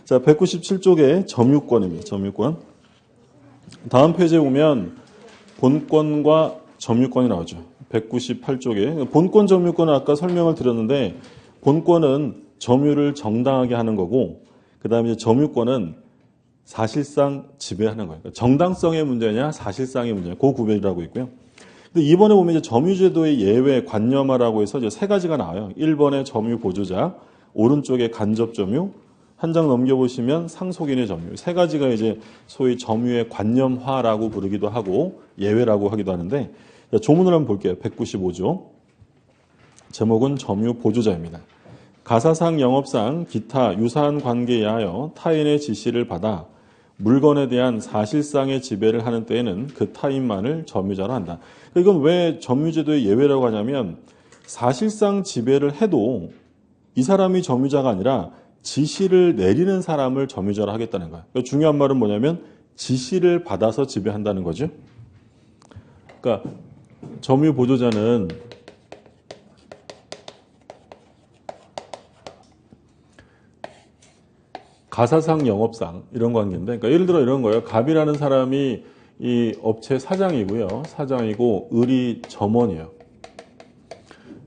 자, 197쪽에 점유권입니다. 점유권. 다음 페이지에 보면 본권과 점유권이 나오죠. 198쪽에. 본권, 점유권은 아까 설명을 드렸는데 본권은 점유를 정당하게 하는 거고 그 다음에 점유권은 사실상 지배하는 거예요. 정당성의 문제냐 사실상의 문제냐 그 구별을 하고 있고요. 근데 이번에 보면 이제 점유제도의 예외 관념화라고 해서 이제 세 가지가 나와요. 1번에 점유 보조자, 오른쪽에 간접 점유, 한 장 넘겨보시면 상속인의 점유. 세 가지가 이제 소위 점유의 관념화라고 부르기도 하고 예외라고 하기도 하는데 조문을 한번 볼게요. 195조. 제목은 점유 보조자입니다. 가사상, 영업상, 기타 유사한 관계에 하여 타인의 지시를 받아 물건에 대한 사실상의 지배를 하는 때에는 그 타인만을 점유자로 한다. 이건 왜 점유제도의 예외라고 하냐면 사실상 지배를 해도 이 사람이 점유자가 아니라 지시를 내리는 사람을 점유자로 하겠다는 거예요. 그러니까 중요한 말은 뭐냐면 지시를 받아서 지배한다는 거죠. 그러니까 점유 보조자는 가사상, 영업상 이런 관계인데, 그러니까 예를 들어 이런 거예요. 갑이라는 사람이 이 업체 사장이고요. 사장이고 을이 점원이에요.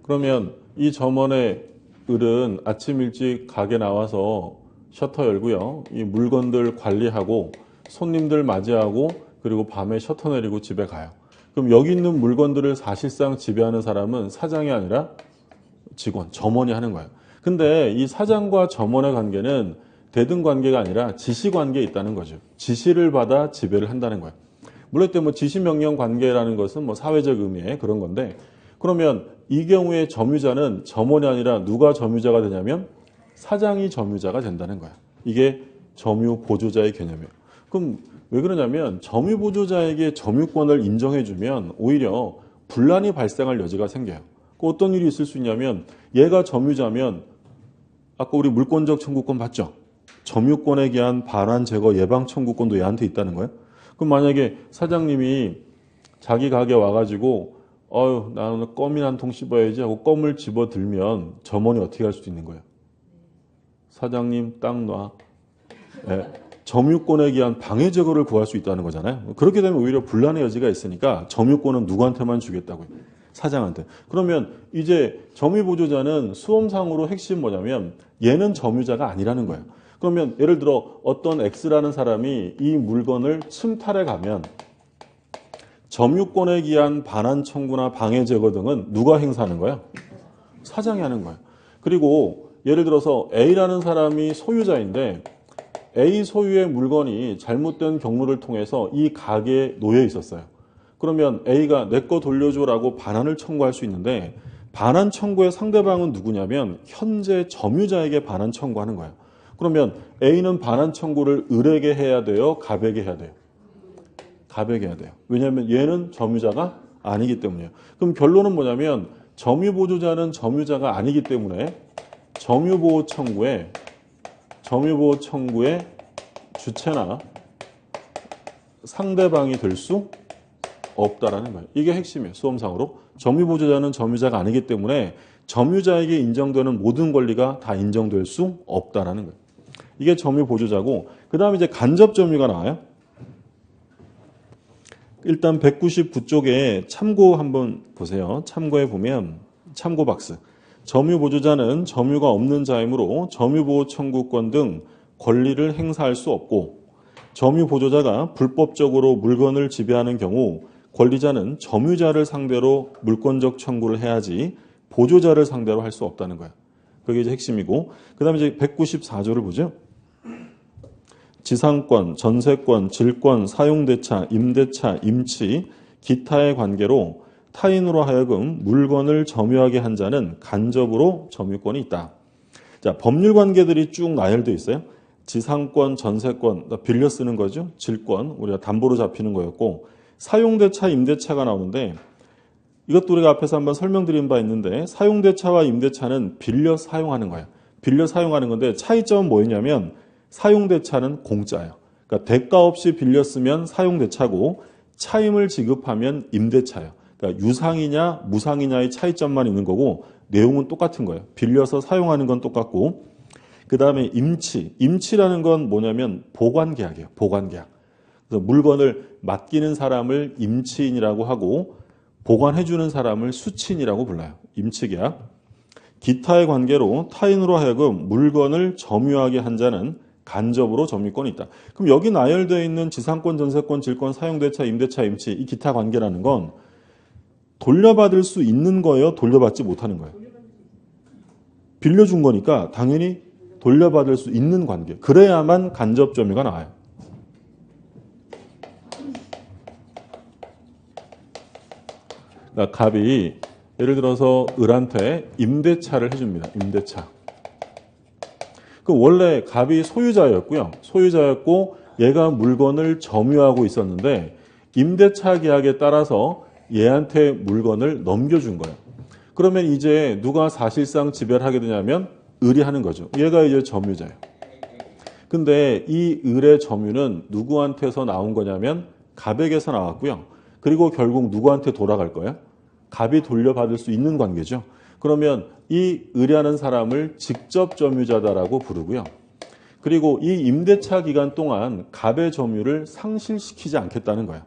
그러면 이 점원의 을은 아침 일찍 가게 나와서 셔터 열고요. 이 물건들 관리하고 손님들 맞이하고 그리고 밤에 셔터 내리고 집에 가요. 그럼 여기 있는 물건들을 사실상 지배하는 사람은 사장이 아니라 직원, 점원이 하는 거예요. 근데 이 사장과 점원의 관계는 대등 관계가 아니라 지시 관계에 있다는 거죠. 지시를 받아 지배를 한다는 거예요. 물론 뭐 지시 명령 관계라는 것은 뭐 사회적 의미의 그런 건데 그러면 이 경우에 점유자는 점원이 아니라 누가 점유자가 되냐면 사장이 점유자가 된다는 거야. 이게 점유 보조자의 개념이에요. 그럼 왜 그러냐면 점유 보조자에게 점유권을 인정해주면 오히려 분란이 발생할 여지가 생겨요. 어떤 일이 있을 수 있냐면 얘가 점유자면 아까 우리 물권적 청구권 봤죠? 점유권에 대한 반환 제거 예방 청구권도 얘한테 있다는 거예요. 그럼 만약에 사장님이 자기 가게 와가지고 나는 껌이나 한 통 씹어야지 하고 껌을 집어들면 점원이 어떻게 할 수도 있는 거예요. 사장님 땅 놔. 네. 점유권에 대한 방해 제거를 구할 수 있다는 거잖아요. 그렇게 되면 오히려 분란의 여지가 있으니까 점유권은 누구한테만 주겠다고요. 사장한테. 그러면 이제 점유보조자는 수험상으로 핵심 뭐냐면 얘는 점유자가 아니라는 거예요. 그러면 예를 들어 어떤 X라는 사람이 이 물건을 침탈해 가면 점유권에 기한 반환 청구나 방해 제거 등은 누가 행사하는 거예요? 사장이 하는 거예요. 그리고 예를 들어서 A라는 사람이 소유자인데 A 소유의 물건이 잘못된 경로를 통해서 이 가게에 놓여 있었어요. 그러면 A가 내 거 돌려줘라고 반환을 청구할 수 있는데 반환 청구의 상대방은 누구냐면 현재 점유자에게 반환 청구하는 거예요. 그러면 A는 반환 청구를 을에게 해야 돼요? 갑에게 해야 돼요? 갑에게 해야 돼요. 왜냐하면 얘는 점유자가 아니기 때문이에요. 그럼 결론은 뭐냐면 점유보조자는 점유자가 아니기 때문에 점유보호 청구의 주체나 상대방이 될 수 없다라는 거예요. 이게 핵심이에요. 수험상으로. 점유보조자는 점유자가 아니기 때문에 점유자에게 인정되는 모든 권리가 다 인정될 수 없다라는 거예요. 이게 점유보조자고 그 다음에 이제 간접점유가 나와요. 일단 199쪽에 참고 한번 보세요. 참고해 보면 참고 박스. 점유보조자는 점유가 없는 자이므로 점유보호 청구권 등 권리를 행사할 수 없고 점유보조자가 불법적으로 물건을 지배하는 경우 권리자는 점유자를 상대로 물권적 청구를 해야지 보조자를 상대로 할 수 없다는 거예요. 그게 이제 핵심이고 그 다음에 이제 194조를 보죠. 지상권, 전세권, 질권, 사용대차, 임대차, 임치, 기타의 관계로 타인으로 하여금 물건을 점유하게 한 자는 간접으로 점유권이 있다. 자, 법률 관계들이 쭉 나열되어 있어요. 지상권, 전세권, 빌려 쓰는 거죠. 질권, 우리가 담보로 잡히는 거였고 사용대차, 임대차가 나오는데 이것도 우리가 앞에서 한번 설명드린 바 있는데 사용대차와 임대차는 빌려 사용하는 거예요. 빌려 사용하는 건데 차이점은 뭐였냐면 사용대차는 공짜예요. 그러니까 대가 없이 빌려 쓰면 사용대차고 차임을 지급하면 임대차예요. 그러니까 유상이냐 무상이냐의 차이점만 있는 거고 내용은 똑같은 거예요. 빌려서 사용하는 건 똑같고 그 다음에 임치. 임치라는 건 뭐냐면 보관계약이에요. 보관계약. 그래서 물건을 맡기는 사람을 임치인이라고 하고 보관해주는 사람을 수치인이라고 불러요. 임치계약. 기타의 관계로 타인으로 하여금 물건을 점유하게 한 자는 간접으로 점유권이 있다. 그럼 여기 나열되어 있는 지상권, 전세권, 질권, 사용대차, 임대차, 임치 이 기타 관계라는 건 돌려받을 수 있는 거예요? 돌려받지 못하는 거예요? 빌려준 거니까 당연히 돌려받을 수 있는 관계. 그래야만 간접 점유가 나와요. 그러니까 갑이 예를 들어서 을한테 임대차를 해줍니다. 임대차. 그 원래 갑이 소유자였고요. 소유자였고 얘가 물건을 점유하고 있었는데 임대차 계약에 따라서 얘한테 물건을 넘겨준 거예요. 그러면 이제 누가 사실상 지배를 하게 되냐면 을이 하는 거죠. 얘가 이제 점유자예요. 근데 이 을의 점유는 누구한테서 나온 거냐면 갑에게서 나왔고요. 그리고 결국 누구한테 돌아갈 거예요? 갑이 돌려받을 수 있는 관계죠. 그러면 이 을이라는 사람을 직접 점유자다라고 부르고요. 그리고 이 임대차 기간 동안 갑의 점유를 상실시키지 않겠다는 거예요.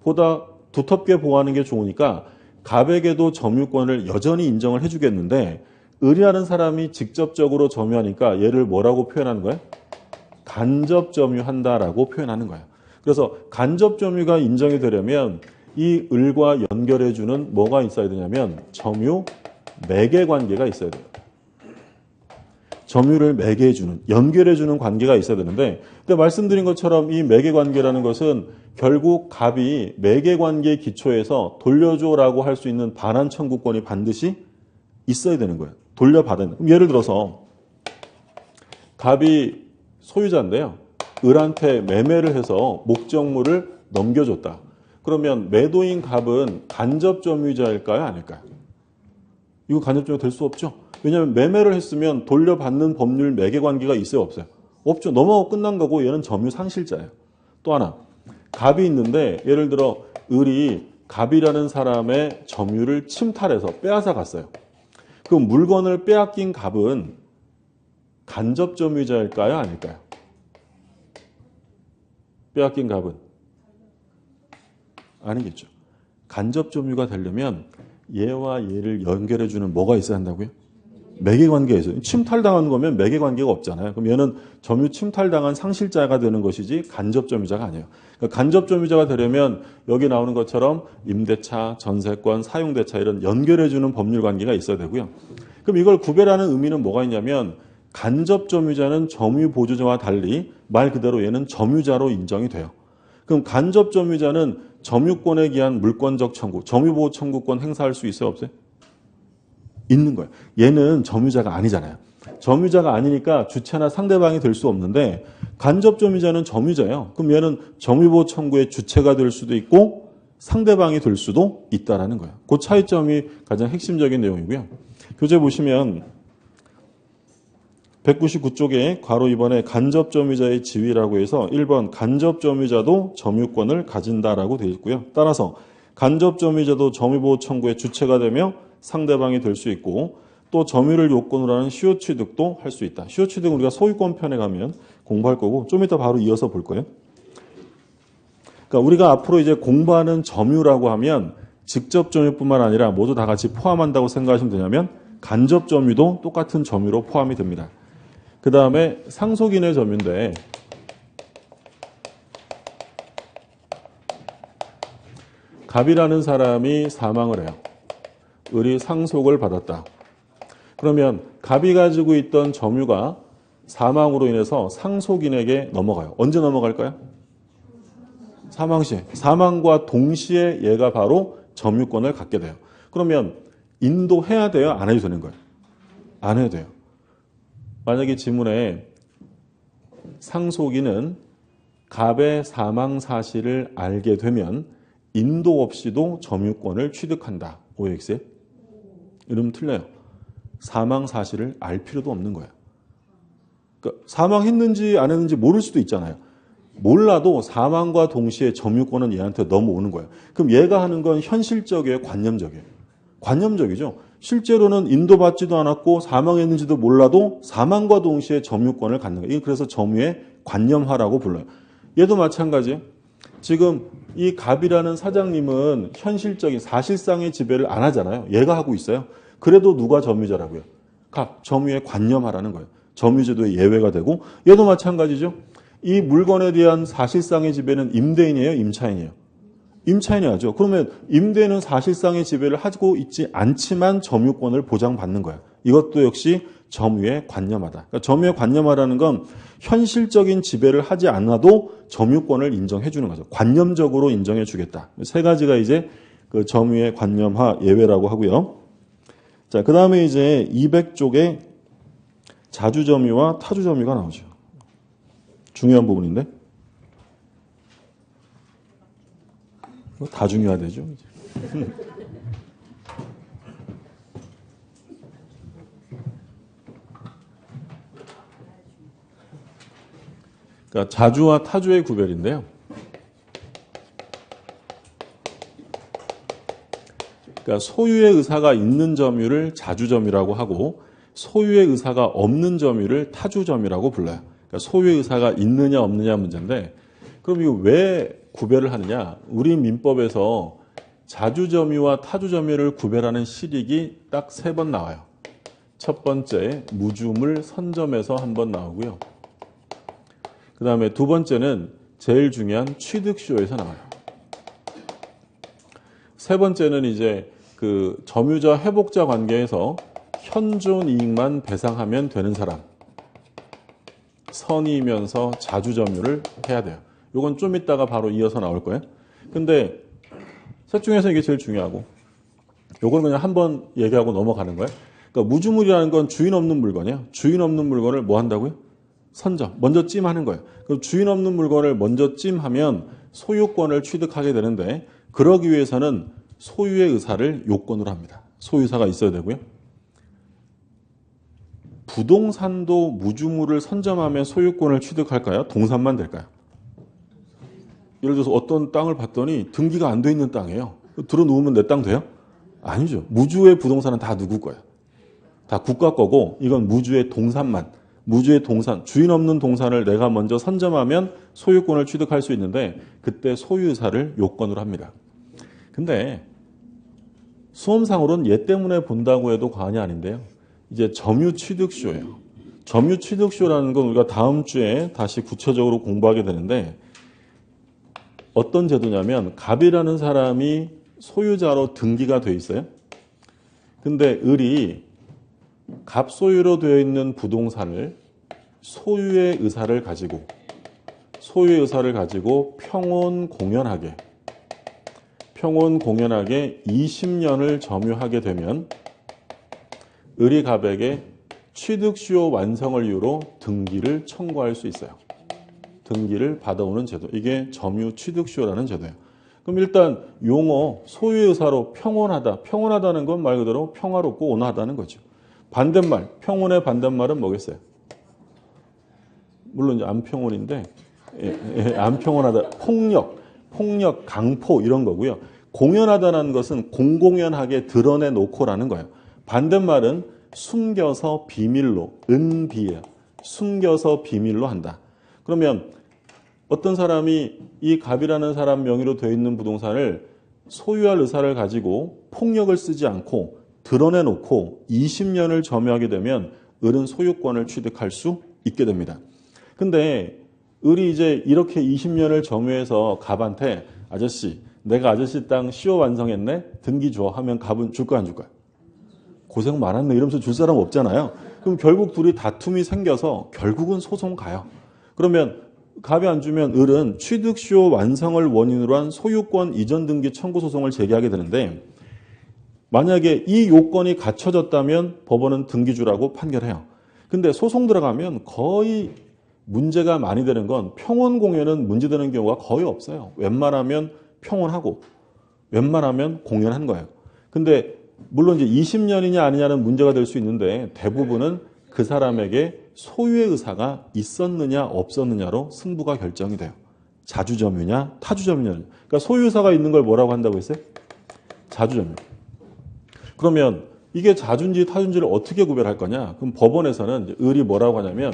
보다 두텁게 보호하는 게 좋으니까 갑에게도 점유권을 여전히 인정을 해주겠는데 을이라는 사람이 직접적으로 점유하니까 얘를 뭐라고 표현하는 거예요? 간접 점유한다라고 표현하는 거예요. 그래서 간접 점유가 인정이 되려면 이 을과 연결해주는 뭐가 있어야 되냐면 점유 매개 관계가 있어야 돼요. 점유를 매개해주는, 연결해주는 관계가 있어야 되는데, 근데 말씀드린 것처럼 이 매개 관계라는 것은 결국 갑이 매개 관계 기초에서 돌려줘라고 할 수 있는 반환 청구권이 반드시 있어야 되는 거예요. 돌려받은. 그럼 예를 들어서 갑이 소유자인데요. 을한테 매매를 해서 목적물을 넘겨줬다. 그러면 매도인 갑은 간접 점유자일까요? 아닐까요? 이거 간접 점유가 될 수 없죠. 왜냐하면 매매를 했으면 돌려받는 법률 매개 관계가 있어요? 없어요? 없죠. 넘어가고 끝난 거고 얘는 점유 상실자예요. 또 하나. 갑이 있는데 예를 들어 을이 갑이라는 사람의 점유를 침탈해서 빼앗아 갔어요. 그럼 물건을 빼앗긴 갑은 간접 점유자일까요? 아닐까요? 빼앗긴 갑은? 아니겠죠. 간접 점유가 되려면 얘와 얘를 연결해주는 뭐가 있어야 한다고요? 매개관계가 있어요. 침탈당한 거면 매개관계가 없잖아요. 그럼 얘는 점유 침탈당한 상실자가 되는 것이지 간접 점유자가 아니에요. 그러니까 간접 점유자가 되려면 여기 나오는 것처럼 임대차, 전세권, 사용대차 이런 연결해주는 법률 관계가 있어야 되고요. 그럼 이걸 구별하는 의미는 뭐가 있냐면 간접 점유자는 점유 보조자와 달리 말 그대로 얘는 점유자로 인정이 돼요. 그럼 간접 점유자는 점유권에 기한 물권적 청구, 점유보호 청구권 행사할 수 있어요? 없어요? 있는 거예요. 얘는 점유자가 아니잖아요. 점유자가 아니니까 주체나 상대방이 될 수 없는데 간접 점유자는 점유자예요. 그럼 얘는 점유보호 청구의 주체가 될 수도 있고 상대방이 될 수도 있다라는 거예요. 그 차이점이 가장 핵심적인 내용이고요. 교재 보시면 199쪽에 괄호 2번에 간접 점유자의 지위라고 해서 1번 간접 점유자도 점유권을 가진다라고 되어 있고요. 따라서 간접 점유자도 점유보호 청구의 주체가 되며 상대방이 될 수 있고 또 점유를 요건으로 하는 시효 취득도 할 수 있다. 시효 취득은 우리가 소유권 편에 가면 공부할 거고 좀 이따 바로 이어서 볼 거예요. 그러니까 우리가 앞으로 이제 공부하는 점유라고 하면 직접 점유뿐만 아니라 모두 다 같이 포함한다고 생각하시면 되냐면 간접 점유도 똑같은 점유로 포함이 됩니다. 그 다음에 상속인의 점유인데 갑이라는 사람이 사망을 해요. 을이 상속을 받았다. 그러면 갑이 가지고 있던 점유가 사망으로 인해서 상속인에게 넘어가요. 언제 넘어갈까요? 사망 시에. 사망과 동시에 얘가 바로 점유권을 갖게 돼요. 그러면 인도해야 돼요? 안 해도 되는 거예요? 안 해도 돼요. 만약에 지문에 상속인은 갑의 사망 사실을 알게 되면 인도 없이도 점유권을 취득한다. OX에? 이러면 틀려요. 사망 사실을 알 필요도 없는 거예요. 그러니까 사망했는지 안 했는지 모를 수도 있잖아요. 몰라도 사망과 동시에 점유권은 얘한테 넘어오는 거예요. 그럼 얘가 하는 건 현실적이에요? 관념적이에요? 관념적이죠. 실제로는 인도받지도 않았고 사망했는지도 몰라도 사망과 동시에 점유권을 갖는 거예요. 그래서 점유의 관념화라고 불러요. 얘도 마찬가지예요. 지금 이 갑이라는 사장님은 현실적인 사실상의 지배를 안 하잖아요. 얘가 하고 있어요. 그래도 누가 점유자라고요? 갑, 점유의 관념화라는 거예요. 점유제도의 예외가 되고 얘도 마찬가지죠. 이 물건에 대한 사실상의 지배는 임대인이에요? 임차인이에요? 임차인이 하죠. 그러면 임대인은 사실상의 지배를 하고 있지 않지만 점유권을 보장받는 거예요. 이것도 역시 점유의 관념화다. 그러니까 점유의 관념화라는 건 현실적인 지배를 하지 않아도 점유권을 인정해 주는 거죠. 관념적으로 인정해 주겠다. 세 가지가 이제 그 점유의 관념화 예외라고 하고요. 자, 그 다음에 이제 200쪽에 자주점유와 타주점유가 나오죠. 중요한 부분인데. 다 중요하대죠. 그러니까 자주와 타주의 구별인데요. 그러니까 소유의 의사가 있는 점유를 자주점유라고 하고 소유의 의사가 없는 점유를 타주점유라고 불러요. 그러니까 소유의 의사가 있느냐 없느냐 문제인데 그럼 이거 왜 구별을 하느냐? 우리 민법에서 자주점유와 타주점유를 구별하는 실익이 딱 3번 나와요. 첫 번째 무주물 선점에서 한 번 나오고요. 그 다음에 두 번째는 제일 중요한 취득쇼에서 나와요. 세 번째는 이제 그 점유자 회복자 관계에서 현존 이익만 배상하면 되는 사람. 선이면서 자주점유를 해야 돼요. 이건 좀 이따가 바로 이어서 나올 거예요. 근데 셋 중에서 이게 제일 중요하고 이걸 그냥 한번 얘기하고 넘어가는 거예요. 그러니까 무주물이라는 건 주인 없는 물건이에요. 주인 없는 물건을 뭐 한다고요? 선점. 먼저 찜하는 거예요. 그럼 주인 없는 물건을 먼저 찜하면 소유권을 취득하게 되는데 그러기 위해서는 소유의 의사를 요건으로 합니다. 소유사가 있어야 되고요. 부동산도 무주물을 선점하면 소유권을 취득할까요? 동산만 될까요? 예를 들어서 어떤 땅을 봤더니 등기가 안 돼 있는 땅이에요. 들어놓으면 내 땅 돼요? 아니죠. 무주의 부동산은 다 누구 거예요? 다 국가 거고 이건 무주의 동산만. 무주의 동산, 주인 없는 동산을 내가 먼저 선점하면 소유권을 취득할 수 있는데 그때 소유의사를 요건으로 합니다. 근데 수험상으로는 얘 때문에 본다고 해도 과언이 아닌데요. 이제 점유취득쇼예요. 점유취득쇼라는 건 우리가 다음 주에 다시 구체적으로 공부하게 되는데 어떤 제도냐면 갑이라는 사람이 소유자로 등기가 돼 있어요. 근데 을이 갑 소유로 되어 있는 부동산을 소유의 의사를 가지고 평온 공연하게 20년을 점유하게 되면 을이 갑에게 취득시효 완성을 이유로 등기를 청구할 수 있어요. 등기를 받아오는 제도. 이게 점유 취득시효라는 제도예요. 그럼 일단 용어 소유의 의사로 평온하다. 평온하다는 건 말 그대로 평화롭고 온화하다는 거죠. 반대말, 평온의 반대말은 뭐겠어요? 물론 이제 안 평온인데 안 평온하다. 폭력, 강포 이런 거고요. 공연하다는 것은 공공연하게 드러내놓고라는 거예요. 반대말은 숨겨서 비밀로, 은비예요. 숨겨서 비밀로 한다. 그러면 어떤 사람이 이 갑이라는 사람 명의로 되어 있는 부동산을 소유할 의사를 가지고 폭력을 쓰지 않고 드러내놓고 20년을 점유하게 되면 을은 소유권을 취득할 수 있게 됩니다. 근데 을이 이제 이렇게 20년을 점유해서 갑한테 아저씨, 내가 아저씨 땅 시효 완성했네? 등기 줘 하면 갑은 줄 거야 안 줄 거야? 고생 많았네 이러면서 줄 사람 없잖아요. 그럼 결국 둘이 다툼이 생겨서 결국은 소송 가요. 그러면 갑이 안 주면 을은 취득시효 완성을 원인으로 한 소유권 이전 등기 청구 소송을 제기하게 되는데 만약에 이 요건이 갖춰졌다면 법원은 등기 주라고 판결해요. 근데 소송 들어가면 거의 문제가 많이 되는 건 평온 공연은 문제되는 경우가 거의 없어요. 웬만하면 평온하고 웬만하면 공연한 거예요. 근데 물론 이제 20년이냐 아니냐는 문제가 될 수 있는데 대부분은 그 사람에게 소유의 의사가 있었느냐 없었느냐로 승부가 결정이 돼요. 자주점유냐 타주점유냐. 그러니까 소유의사가 있는 걸 뭐라고 한다고 했어요? 자주점유. 그러면 이게 자주인지 타주인지를 어떻게 구별할 거냐? 그럼 법원에서는 을이 뭐라고 하냐면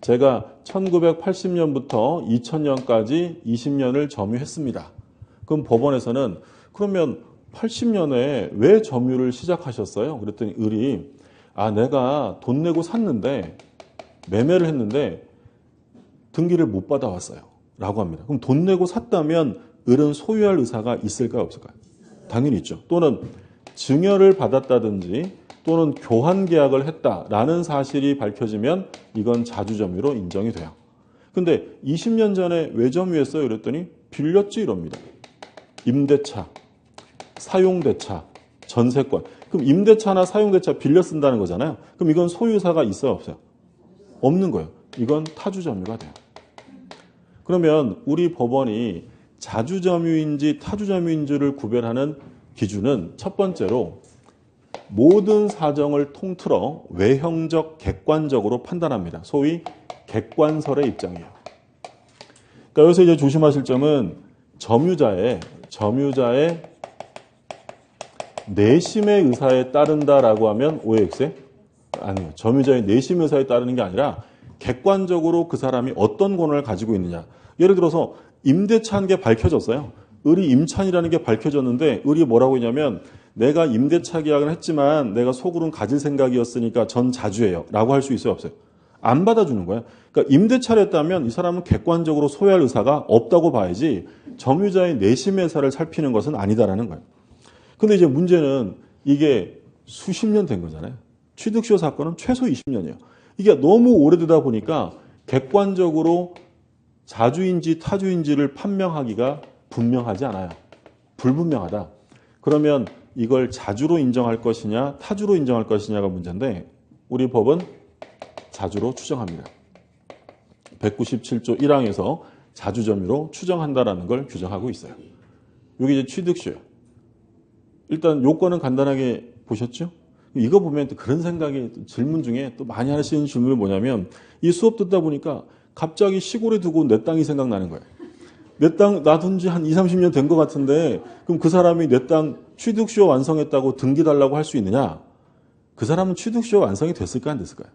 제가 1980년부터 2000년까지 20년을 점유했습니다. 그럼 법원에서는 그러면 80년에 왜 점유를 시작하셨어요? 그랬더니 을이 내가 돈 내고 샀는데 매매를 했는데 등기를 못 받아왔어요. 라고 합니다. 그럼 돈 내고 샀다면 을은 소유할 의사가 있을까요? 없을까요? 당연히 있죠. 또는 증여를 받았다든지 또는 교환 계약을 했다라는 사실이 밝혀지면 이건 자주점유로 인정이 돼요. 근데 20년 전에 왜 점유했어요? 그랬더니 빌렸지 이럽니다. 임대차, 사용대차, 전세권. 그럼 임대차나 사용대차 빌려 쓴다는 거잖아요. 그럼 이건 소유사가 있어요? 없어요? 없는 거예요. 이건 타주점유가 돼요. 그러면 우리 법원이 자주점유인지 타주점유인지를 구별하는 기준은 첫 번째로 모든 사정을 통틀어 외형적, 객관적으로 판단합니다. 소위 객관설의 입장이에요. 그러니까 여기서 이제 조심하실 점은 점유자의 내심의 의사에 따른다라고 하면 오해엑세? 아니요. 점유자의 내심 의사에 따르는 게 아니라 객관적으로 그 사람이 어떤 권한을 가지고 있느냐. 예를 들어서 임대차한 게 밝혀졌어요. 을이 임차인이라는 게 밝혀졌는데 을이 뭐라고 했냐면 내가 임대차 계약을 했지만 내가 속으로는 가질 생각이었으니까 전 자주예요. 라고 할 수 있어요? 없어요? 안 받아주는 거예요. 그러니까 임대차를 했다면 이 사람은 객관적으로 소유할 의사가 없다고 봐야지 점유자의 내심의 의사를 살피는 것은 아니다라는 거예요. 근데 이제 문제는 이게 수십 년 된 거잖아요. 취득시효 사건은 최소 20년이에요. 이게 너무 오래되다 보니까 객관적으로 자주인지 타주인지를 판명하기가 분명하지 않아요. 불분명하다. 그러면 이걸 자주로 인정할 것이냐 타주로 인정할 것이냐가 문제인데 우리 법은 자주로 추정합니다. 197조 1항에서 자주점유로 추정한다라는 걸 규정하고 있어요. 여기 이제 취득시효. 일단 요건은 간단하게 보셨죠? 이거 보면 또 그런 생각이 질문 중에 또 많이 하시는 질문이 뭐냐면 이 수업 듣다 보니까 갑자기 시골에 두고 내 땅이 생각나는 거예요. 내 땅 놔둔 지 한 20, 30년 된 것 같은데 그럼 그 사람이 내 땅 취득시효 완성했다고 등기 달라고 할 수 있느냐? 그 사람은 취득시효 완성이 됐을까 안 됐을까요?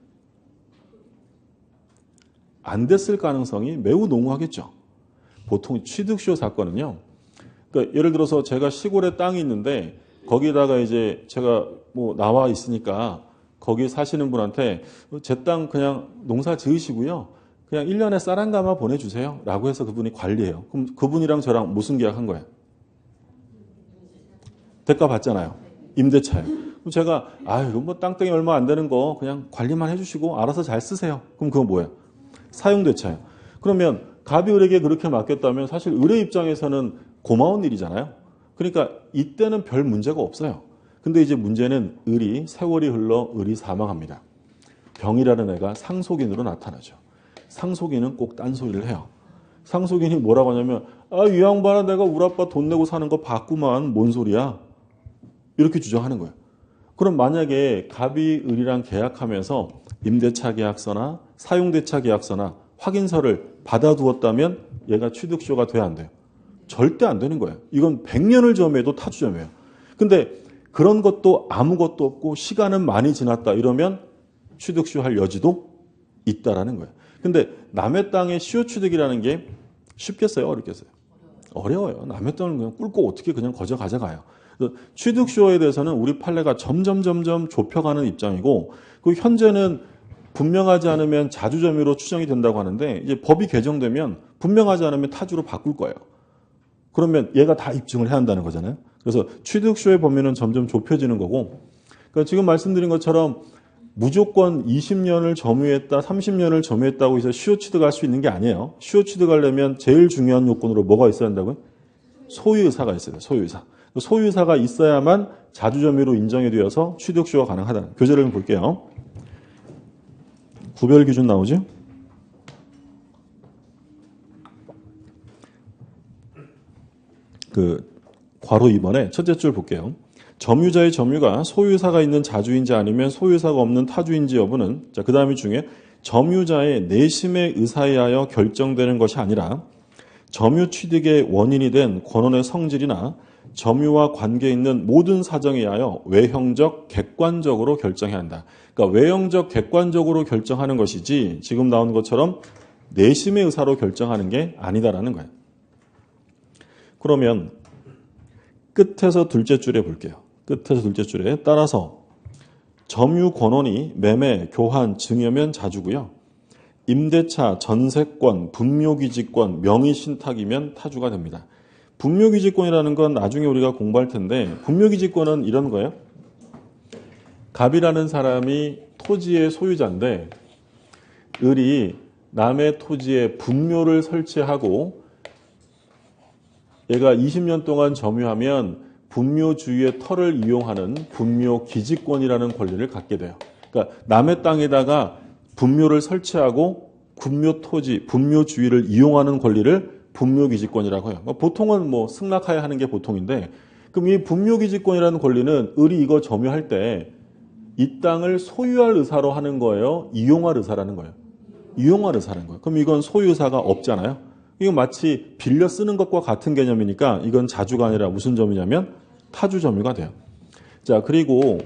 안 됐을 가능성이 매우 농후하겠죠. 보통 취득시효 사건은요. 그러니까 예를 들어서 제가 시골에 땅이 있는데 거기다가 이제 제가 뭐 나와 있으니까 거기 사시는 분한테 제 땅 그냥 농사 지으시고요. 그냥 1년에 쌀 한 가마 보내주세요. 라고 해서 그분이 관리해요. 그럼 그분이랑 저랑 무슨 계약한 거예요? 대가 받잖아요. 임대차요. 그럼 제가 이거 뭐 땅덩이 얼마 안 되는 거 그냥 관리만 해주시고 알아서 잘 쓰세요. 그럼 그건 뭐예요? 사용대차요. 그러면 갑이 을에게 그렇게 맡겼다면 사실 을의 입장에서는 고마운 일이잖아요. 그러니까 이때는 별 문제가 없어요. 근데 이제 문제는 을이 세월이 흘러 을이 사망합니다. 병이라는 애가 상속인으로 나타나죠. 상속인은 꼭 딴소리를 해요. 상속인이 뭐라고 하냐면 이 양반아 내가 우리 아빠 돈 내고 사는 거 봤구만. 뭔 소리야? 이렇게 주장하는 거예요. 그럼 만약에 갑이 을이랑 계약하면서 임대차 계약서나 사용대차 계약서나 확인서를 받아두었다면 얘가 취득시효가 돼야 안 돼요? 절대 안 되는 거예요. 이건 100년을 점유해도 타주점이에요. 근데 그런 것도 아무것도 없고 시간은 많이 지났다 이러면 취득시효 할 여지도 있다라는 거예요. 근데 남의 땅의 시효 취득이라는 게 쉽겠어요? 어렵겠어요? 어려워요. 남의 땅을 그냥 꿀꺽 어떻게 그냥 거저 가져가요. 취득시효에 대해서는 우리 판례가 점점 좁혀가는 입장이고 그 현재는 분명하지 않으면 자주점유로 추정이 된다고 하는데 이제 법이 개정되면 분명하지 않으면 타주로 바꿀 거예요. 그러면 얘가 다 입증을 해야 한다는 거잖아요. 그래서 취득시효의 범위는 점점 좁혀지는 거고 그러니까 지금 말씀드린 것처럼 무조건 20년을 점유했다, 30년을 점유했다고 해서 시효 취득할 수 있는 게 아니에요. 시효 취득하려면 제일 중요한 요건으로 뭐가 있어야 한다고요? 소유의사가 있어야 돼요. 소유의사. 소유의사가 있어야만 자주점유로 인정이 되어서 취득시효가 가능하다는 교재를 좀 볼게요. 구별 기준 나오죠? 괄호 2번에 첫째 줄 볼게요. 점유자의 점유가 소유사가 있는 자주인지 아니면 소유사가 없는 타주인지 여부는 그 다음이 중에 점유자의 내심의 의사에 하여 결정되는 것이 아니라 점유 취득의 원인이 된 권원의 성질이나 점유와 관계 있는 모든 사정에 의하여 외형적, 객관적으로 결정해야 한다. 그러니까 외형적, 객관적으로 결정하는 것이지 지금 나온 것처럼 내심의 의사로 결정하는 게 아니다라는 거예요. 그러면 끝에서 둘째 줄에 볼게요. 끝에서 둘째 줄에 따라서 점유 권원이 매매, 교환, 증여면 자주고요. 임대차, 전세권, 분묘기지권, 명의신탁이면 타주가 됩니다. 분묘기지권이라는 건 나중에 우리가 공부할 텐데 분묘기지권은 이런 거예요. 갑이라는 사람이 토지의 소유자인데 을이 남의 토지에 분묘를 설치하고 얘가 20년 동안 점유하면 분묘 주위의 터를 이용하는 분묘기지권이라는 권리를 갖게 돼요. 그러니까 남의 땅에다가 분묘를 설치하고 분묘 토지, 분묘 주위를 이용하는 권리를 분묘기지권이라고 해요. 보통은 뭐 승낙하여 하는 게 보통인데 그럼 이 분묘기지권이라는 권리는 을이 이거 점유할 때 이 땅을 소유할 의사로 하는 거예요? 이용할 의사라는 거예요? 이용할 의사라는 거예요. 그럼 이건 소유 의사가 없잖아요. 이건 마치 빌려 쓰는 것과 같은 개념이니까 이건 자주가 아니라 무슨 점이냐면 타주 점유가 돼요. 자, 그리고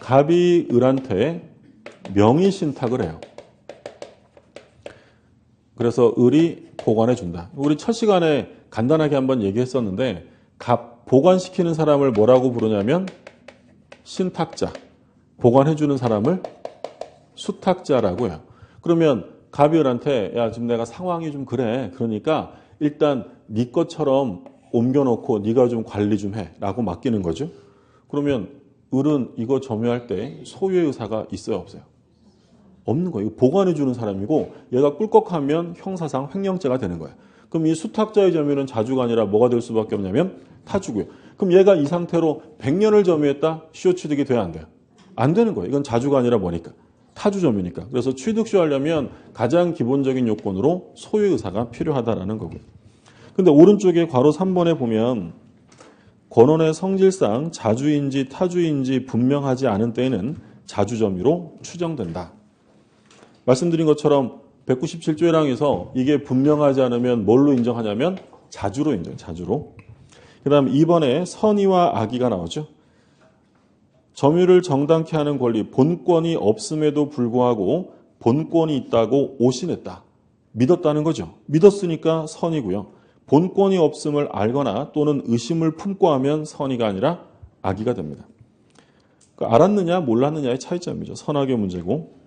갑이 을한테 명의신탁을 해요. 그래서 을이 보관해 준다. 우리 첫 시간에 간단하게 한번 얘기했었는데 갑 보관시키는 사람을 뭐라고 부르냐면 신탁자, 보관해 주는 사람을 수탁자라고 해요. 그러면 갑이 을한테 야 지금 내가 상황이 좀 그래. 그러니까 일단 네 것처럼 옮겨놓고 네가 좀 관리 좀 해 라고 맡기는 거죠. 그러면 을은 이거 점유할 때 소유의 의사가 있어요 없어요? 없는 거예요. 보관해 주는 사람이고 얘가 꿀꺽하면 형사상 횡령죄가 되는 거예요. 그럼 이 수탁자의 점유는 자주가 아니라 뭐가 될 수밖에 없냐면 타주고요. 그럼 얘가 이 상태로 100년을 점유했다? 시효 취득이 돼야 안 돼요? 안 되는 거예요. 이건 자주가 아니라 뭐니까? 타주 점유니까. 그래서 취득시효 하려면 가장 기본적인 요건으로 소유의 의사가 필요하다라는 거고요. 근데 오른쪽에 괄호 3번에 보면 권원의 성질상 자주인지 타주인지 분명하지 않은 때에는 자주점유로 추정된다. 말씀드린 것처럼 197조 1항에서 이게 분명하지 않으면 뭘로 인정하냐면 자주로 인정, 자주로. 그 다음 2번에 선의와 악의가 나오죠. 점유를 정당케 하는 권리, 본권이 없음에도 불구하고 본권이 있다고 오신했다. 믿었다는 거죠. 믿었으니까 선이고요. 본권이 없음을 알거나 또는 의심을 품고 하면 선의가 아니라 악의가 됩니다. 그러니까 알았느냐 몰랐느냐의 차이점이죠. 선악의 문제고.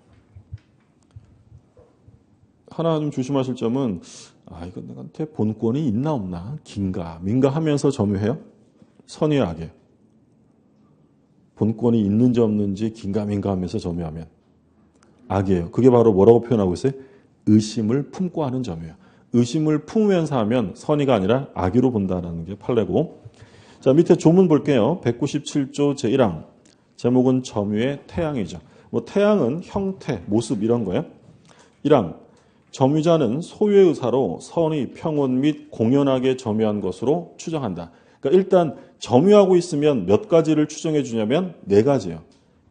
하나 좀 조심하실 점은 이거 내한테 본권이 있나 없나 긴가 민가 하면서 점유해요. 선의와 악이에요. 본권이 있는지 없는지 긴가민가 하면서 점유하면 악이에요. 그게 바로 뭐라고 표현하고 있어요? 의심을 품고 하는 점이에요. 의심을 품으면서 하면 선의가 아니라 악의로 본다는 게 판례고. 자, 밑에 조문 볼게요. 197조 제1항. 제목은 점유의 태양이죠. 뭐 태양은 형태, 모습 이런 거예요. 1항. 점유자는 소유의 의사로 선의, 평온 및 공연하게 점유한 것으로 추정한다. 그러니까 일단 점유하고 있으면 몇 가지를 추정해 주냐면 4가지예요.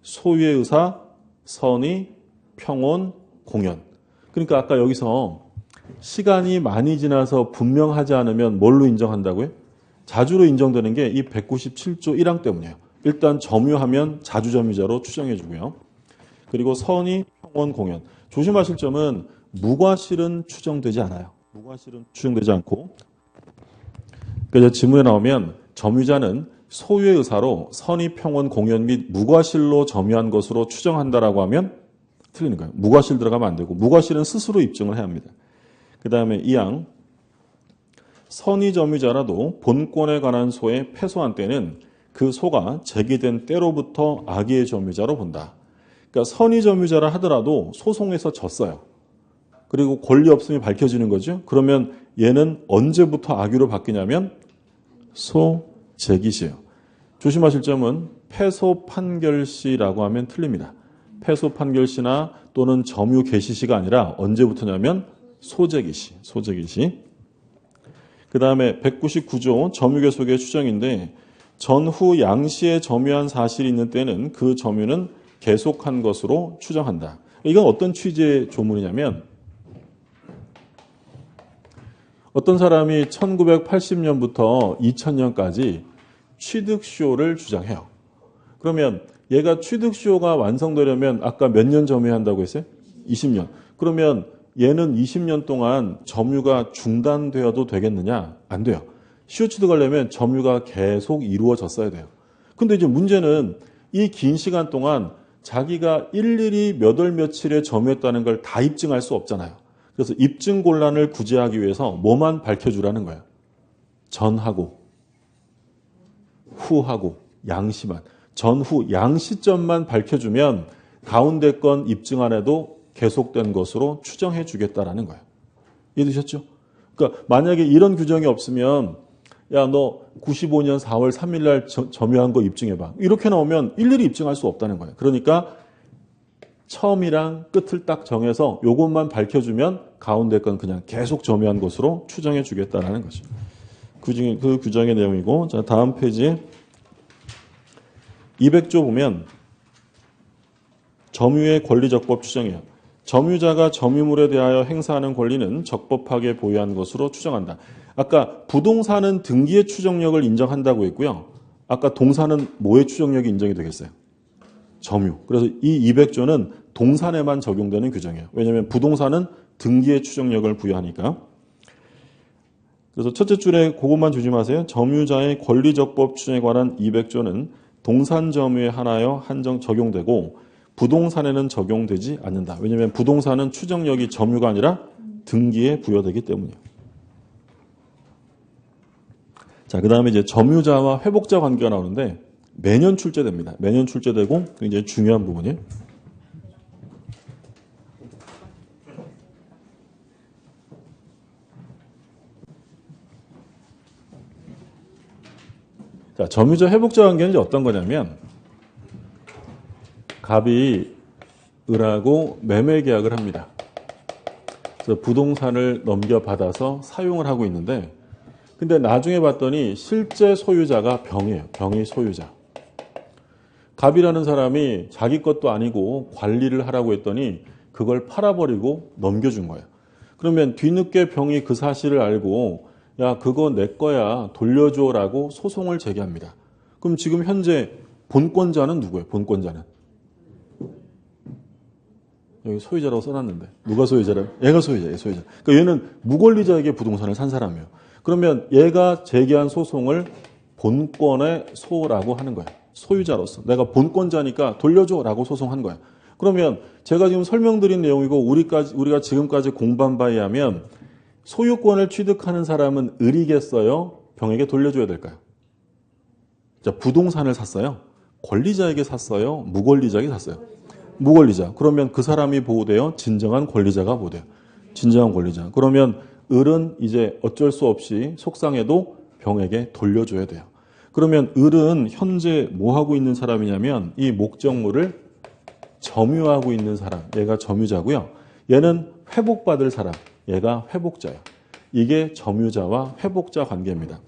소유의 의사, 선의, 평온, 공연. 그러니까 아까 여기서 시간이 많이 지나서 분명하지 않으면 뭘로 인정한다고요? 자주로 인정되는 게 이 197조 1항 때문이에요. 일단 점유하면 자주점유자로 추정해 주고요. 그리고 선의, 평온, 공연. 조심하실 점은 무과실은 추정되지 않아요. 무과실은 추정되지 않고. 그래서 지문에 나오면 점유자는 소유의 의사로 선의, 평온, 공연 및 무과실로 점유한 것으로 추정한다라고 하면 틀리는 거예요. 무과실 들어가면 안 되고 무과실은 스스로 입증을 해야 합니다. 그 다음에 2항 선의 점유자라도 본권에 관한 소에 패소한 때는 그 소가 제기된 때로부터 악의의 점유자로 본다. 그러니까 선의 점유자라 하더라도 소송에서 졌어요. 그리고 권리 없음이 밝혀지는 거죠. 그러면 얘는 언제부터 악의로 바뀌냐면 소제기시예요. 조심하실 점은 패소 판결시라고 하면 틀립니다. 패소 판결시나 또는 점유 개시시가 아니라 언제부터냐면 소제기시. 그 다음에 199조 점유계속의 추정인데 전후 양시에 점유한 사실이 있는 때는 그 점유는 계속한 것으로 추정한다. 이건 어떤 취지의 조문이냐면 어떤 사람이 1980년부터 2000년까지 취득시효를 주장해요. 그러면 얘가 취득시효가 완성되려면 아까 몇 년 점유한다고 했어요? 20년. 그러면 얘는 20년 동안 점유가 중단되어도 되겠느냐? 안 돼요. 시효 취득하려면 점유가 계속 이루어졌어야 돼요. 근데 이제 문제는 이 긴 시간 동안 자기가 일일이 몇 월 며칠에 점유했다는 걸 다 입증할 수 없잖아요. 그래서 입증 곤란을 구제하기 위해서 뭐만 밝혀주라는 거예요. 전하고 후하고 양시만. 전후 양시점만 밝혀주면 가운데 건 입증 안 해도 계속된 것으로 추정해 주겠다라는 거예요. 이해되셨죠? 그러니까 만약에 이런 규정이 없으면 야, 너 95년 4월 3일 날 점유한 거 입증해봐. 이렇게 나오면 일일이 입증할 수 없다는 거예요. 그러니까 처음이랑 끝을 딱 정해서 이것만 밝혀주면 가운데 건 그냥 계속 점유한 것으로 추정해 주겠다는 거죠. 그 규정의 내용이고, 자, 다음 페이지 200조 보면 점유의 권리적법 추정이에요. 점유자가 점유물에 대하여 행사하는 권리는 적법하게 보유한 것으로 추정한다. 아까 부동산은 등기의 추정력을 인정한다고 했고요. 아까 동산은 뭐의 추정력이 인정이 되겠어요? 점유. 그래서 이 200조는 동산에만 적용되는 규정이에요. 왜냐하면 부동산은 등기의 추정력을 부여하니까. 그래서 첫째 줄에 그것만 조심하세요. 점유자의 권리적법 추정에 관한 200조는 동산 점유에 한하여 한정 적용되고 부동산에는 적용되지 않는다. 왜냐하면 부동산은 추정력이 점유가 아니라 등기에 부여되기 때문이에요. 자, 그 다음에 이제 점유자와 회복자 관계가 나오는데 매년 출제됩니다. 매년 출제되고 굉장히 중요한 부분이에요. 자, 점유자 회복자 관계는 이제 어떤 거냐면 갑이 을하고 매매 계약을 합니다. 그래서 부동산을 넘겨받아서 사용을 하고 있는데 근데 나중에 봤더니 실제 소유자가 병이에요. 병의 소유자. 갑이라는 사람이 자기 것도 아니고 관리를 하라고 했더니 그걸 팔아버리고 넘겨준 거예요. 그러면 뒤늦게 병이 그 사실을 알고 야 그거 내 거야 돌려줘라고 소송을 제기합니다. 그럼 지금 현재 본권자는 누구예요? 본권자는. 여기 소유자라고 써놨는데 누가 소유자라고? 얘가 소유자예요. 소유자. 그러니까 얘는 무권리자에게 부동산을 산 사람이에요. 그러면 얘가 제기한 소송을 본권의 소라고 하는 거예요. 소유자로서. 내가 본권자니까 돌려줘라고 소송한 거예요. 그러면 제가 지금 설명드린 내용이고 우리가 지금까지 공부한 바에 의하면 소유권을 취득하는 사람은 을이겠어요? 병에게 돌려줘야 될까요? 자, 부동산을 샀어요. 권리자에게 샀어요? 무권리자에게 샀어요? 무권리자. 그러면 그 사람이 보호돼요? 진정한 권리자가 보호돼요? 진정한 권리자. 그러면 을은 이제 어쩔 수 없이 속상해도 병에게 돌려줘야 돼요. 그러면 을은 현재 뭐 하고 있는 사람이냐면 이 목적물을 점유하고 있는 사람, 얘가 점유자고요. 얘는 회복받을 사람, 얘가 회복자예요. 이게 점유자와 회복자 관계입니다.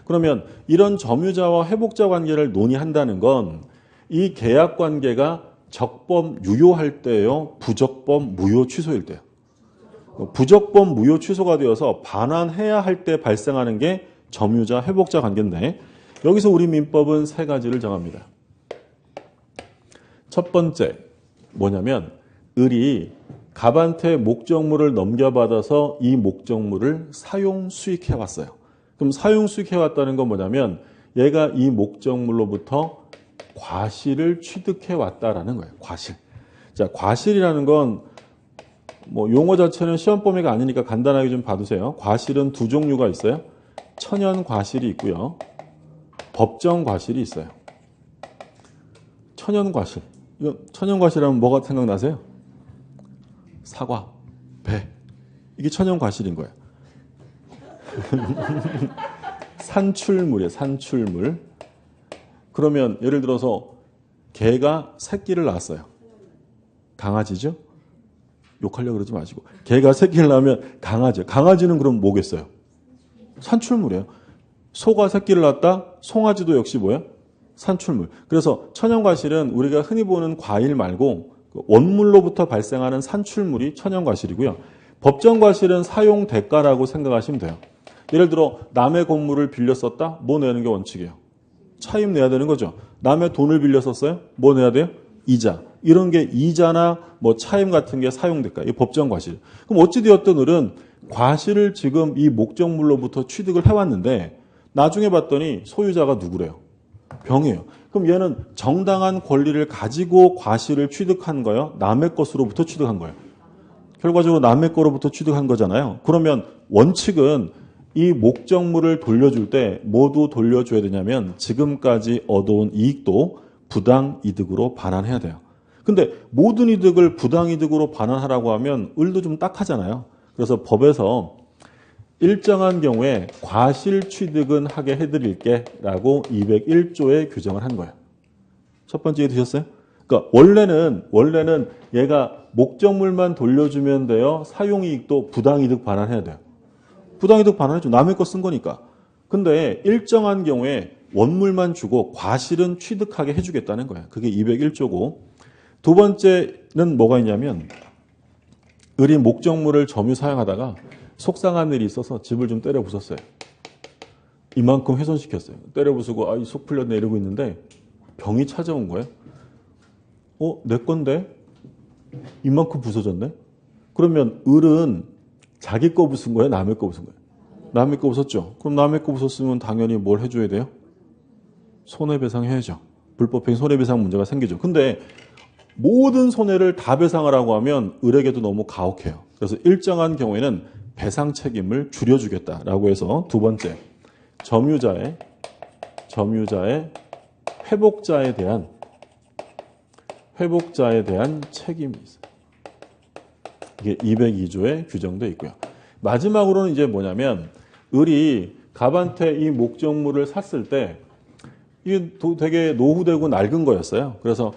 그러면 이런 점유자와 회복자 관계를 논의한다는 건 이 계약 관계가 적법 유효할 때예요, 부적법 무효 취소일 때요. 부적법 무효 취소가 되어서 반환해야 할 때 발생하는 게 점유자 회복자 관계인데 여기서 우리 민법은 세 가지를 정합니다. 첫 번째 뭐냐면 을이 갑한테 목적물을 넘겨받아서 이 목적물을 사용 수익해 왔어요. 그럼 사용 수익해 왔다는 건 뭐냐면 얘가 이 목적물로부터 과실을 취득해 왔다라는 거예요. 과실. 자, 과실이라는 건 뭐 용어 자체는 시험 범위가 아니니까 간단하게 좀 봐두세요. 과실은 두 종류가 있어요. 천연 과실이 있고요. 법정 과실이 있어요. 천연 과실. 이거 천연 과실하면 뭐가 생각나세요? 사과, 배. 이게 천연 과실인 거예요. 산출물이에요. 산출물. 그러면 예를 들어서 개가 새끼를 낳았어요. 강아지죠? 욕하려고 그러지 마시고. 개가 새끼를 낳으면 강아지. 강아지는 그럼 뭐겠어요? 산출물이에요. 소가 새끼를 낳았다? 송아지도 역시 뭐예요? 산출물. 그래서 천연과실은 우리가 흔히 보는 과일 말고 원물로부터 발생하는 산출물이 천연과실이고요. 법정과실은 사용 대가라고 생각하시면 돼요. 예를 들어 남의 건물을 빌려 썼다? 뭐 내는 게 원칙이에요? 차입 내야 되는 거죠. 남의 돈을 빌려 썼어요? 뭐 내야 돼요? 이자. 이런 게 이자나 뭐 차임 같은 게 사용될까? 이 법정 과실. 그럼 어찌되었든 을은 과실을 지금 이 목적물로부터 취득을 해왔는데 나중에 봤더니 소유자가 누구래요? 병이에요. 그럼 얘는 정당한 권리를 가지고 과실을 취득한 거예요? 남의 것으로부터 취득한 거예요? 결과적으로 남의 거로부터 취득한 거잖아요. 그러면 원칙은 이 목적물을 돌려줄 때 모두 돌려줘야 되냐면 지금까지 얻어온 이익도 부당이득으로 반환해야 돼요. 근데 모든 이득을 부당이득으로 반환하라고 하면 을도 좀 딱하잖아요. 그래서 법에서 일정한 경우에 과실 취득은 하게 해드릴게 라고 201조에 규정을 한 거예요. 첫 번째 드셨어요? 그러니까 원래는 얘가 목적물만 돌려주면 돼요. 사용이익도 부당이득 반환해야 돼요. 부당이득 반환해줘. 남의 거 쓴 거니까. 근데 일정한 경우에 원물만 주고 과실은 취득하게 해주겠다는 거예요. 그게 201조고. 두 번째는 뭐가 있냐면 을이 목적물을 점유 사용하다가 속상한 일이 있어서 집을 좀 때려 부쉈어요. 이만큼 훼손시켰어요. 때려 부수고 이 속 풀렸네 이러고 있는데 병이 찾아온 거예요. 내 건데? 이만큼 부서졌네? 그러면 을은 자기 거 부순 거예요? 남의 거 부순 거예요? 남의 거 부쉈죠? 그럼 남의 거 부쉈으면 당연히 뭘 해줘야 돼요? 손해배상 해야죠. 불법행위 손해배상 문제가 생기죠. 근데 모든 손해를 다 배상하라고 하면 을에게도 너무 가혹해요. 그래서 일정한 경우에는 배상 책임을 줄여주겠다라고 해서 두 번째, 점유자의 회복자에 대한 책임이 있어요. 이게 202조에 규정되어 있고요. 마지막으로는 이제 뭐냐면 을이 갑한테 이 목적물을 샀을 때 이게 되게 노후되고 낡은 거였어요. 그래서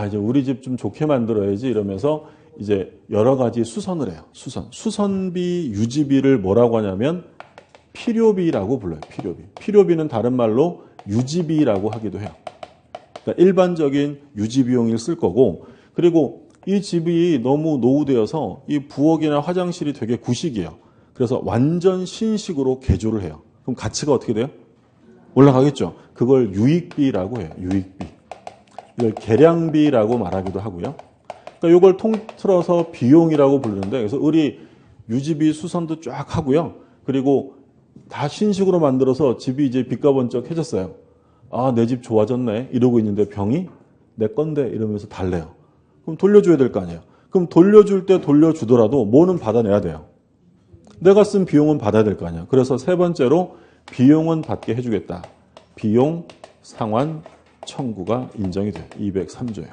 이제 우리 집 좀 좋게 만들어야지 이러면서 이제 여러 가지 수선을 해요. 수선비, 유지비를 뭐라고 하냐면 필요비라고 불러요. 필요비는 다른 말로 유지비라고 하기도 해요. 그러니까 일반적인 유지비용을 쓸 거고, 그리고 이 집이 너무 노후되어서 이 부엌이나 화장실이 되게 구식이에요. 그래서 완전 신식으로 개조를 해요. 그럼 가치가 어떻게 돼요? 올라가겠죠. 그걸 유익비라고 해요. 유익비. 이걸 계량비라고 말하기도 하고요. 그러니까 이걸 통틀어서 비용이라고 부르는데, 그래서 을이 유지비 수선도 쫙 하고요. 그리고 다 신식으로 만들어서 집이 이제 빛과 번쩍해졌어요. 내 집 좋아졌네 이러고 있는데 병이 내 건데 이러면서 달래요. 그럼 돌려줘야 될 거 아니에요. 그럼 돌려줄 때 돌려주더라도 뭐는 받아내야 돼요. 내가 쓴 비용은 받아야 될 거 아니에요. 그래서 세 번째로 비용은 받게 해주겠다. 비용 상환 청구가 인정이 돼요. 203조예요.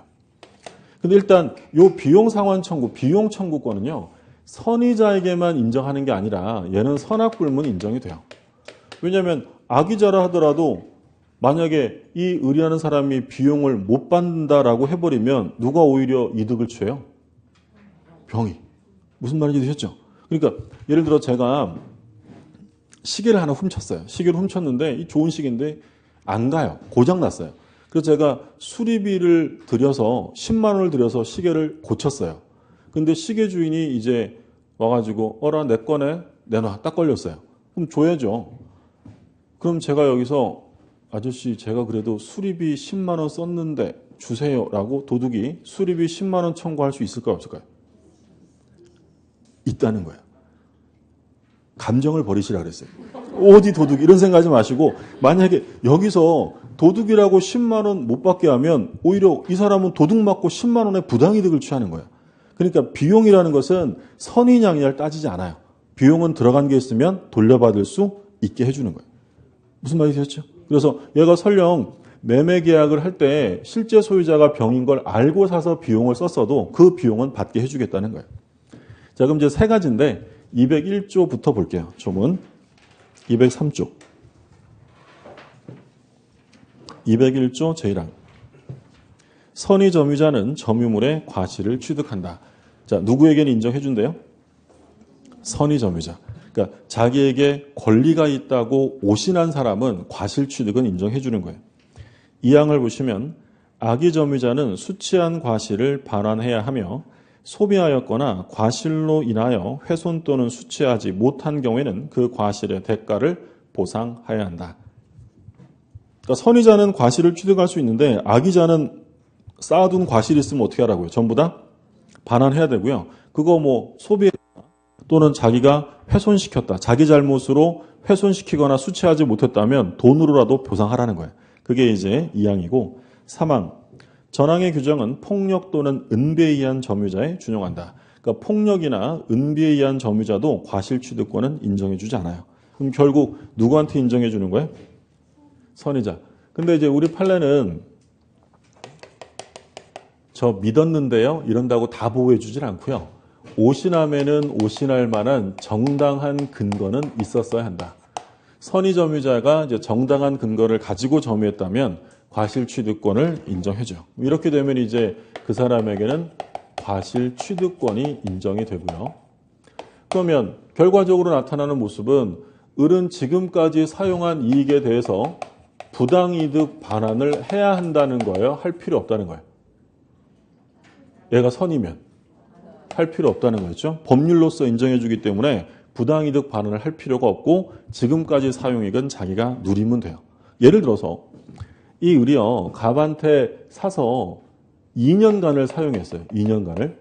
근데 일단 요 비용 상환 청구, 비용 청구권은요. 선의자에게만 인정하는 게 아니라 얘는 선악불문 인정이 돼요. 왜냐하면 악의자라 하더라도 만약에 이 의리하는 사람이 비용을 못 받는다라고 해버리면 누가 오히려 이득을 취해요? 병이. 무슨 말인지 되셨죠? 그러니까 예를 들어 제가 시계를 하나 훔쳤어요. 시계를 훔쳤는데 이 좋은 시계인데 안 가요. 고장났어요. 그래서 제가 수리비를 들여서 10만 원을 들여서 시계를 고쳤어요. 근데 시계 주인이 이제 와가지고 내 거네 내놔 딱 걸렸어요. 그럼 줘야죠. 그럼 제가 여기서 아저씨 제가 그래도 수리비 10만 원 썼는데 주세요라고 도둑이 수리비 10만 원 청구할 수 있을까요? 없을까요? 있다는 거예요. 감정을 버리시라 그랬어요. 어디 도둑 이런 생각하지 마시고 만약에 여기서 도둑이라고 10만 원 못 받게 하면 오히려 이 사람은 도둑 맞고 10만 원의 부당이득을 취하는 거예요. 그러니까 비용이라는 것은 선의냐를 따지지 않아요. 비용은 들어간 게 있으면 돌려받을 수 있게 해주는 거예요. 무슨 말이 되셨죠? 그래서 얘가 설령 매매 계약을 할 때 실제 소유자가 병인 걸 알고 사서 비용을 썼어도 그 비용은 받게 해주겠다는 거예요. 자, 그럼 이제 세 가지인데 201조부터 볼게요. 조문 203조 201조 제1항 선의 점유자는 점유물의 과실을 취득한다. 자, 누구에게는 인정해준대요? 선의 점유자. 그러니까 자기에게 권리가 있다고 오신한 사람은 과실 취득은 인정해주는 거예요. 이 항을 보시면 악의 점유자는 수취한 과실을 반환해야 하며 소비하였거나 과실로 인하여 훼손 또는 수취하지 못한 경우에는 그 과실의 대가를 보상해야 한다. 그러니까 선의자는 과실을 취득할 수 있는데 악의자는 쌓아둔 과실이 있으면 어떻게 하라고요? 전부 다 반환해야 되고요. 그거 뭐 소비 또는 자기가 훼손시켰다. 자기 잘못으로 훼손시키거나 수취하지 못했다면 돈으로라도 보상하라는 거예요. 그게 이제 2항이고 3항. 전항의 규정은 폭력 또는 은비에 의한 점유자에 준용한다. 그러니까 폭력이나 은비에 의한 점유자도 과실 취득권은 인정해주지 않아요. 그럼 결국 누구한테 인정해주는 거예요? 선의자. 근데 이제 우리 판례는 저 믿었는데요 이런다고 다 보호해주질 않고요. 오신함에는 오신할 만한 정당한 근거는 있었어야 한다. 선의 점유자가 이제 정당한 근거를 가지고 점유했다면 과실 취득권을 인정해줘요. 이렇게 되면 이제 그 사람에게는 과실 취득권이 인정이 되고요. 그러면 결과적으로 나타나는 모습은 을은 지금까지 사용한 이익에 대해서 부당이득 반환을 해야 한다는 거예요? 할 필요 없다는 거예요? 얘가 선이면 할 필요 없다는 거였죠. 법률로서 인정해주기 때문에 부당이득 반환을 할 필요가 없고 지금까지 사용익은 자기가 누리면 돼요. 예를 들어서 이 을이요 갑한테 사서 2년간을 사용했어요. 2년간을.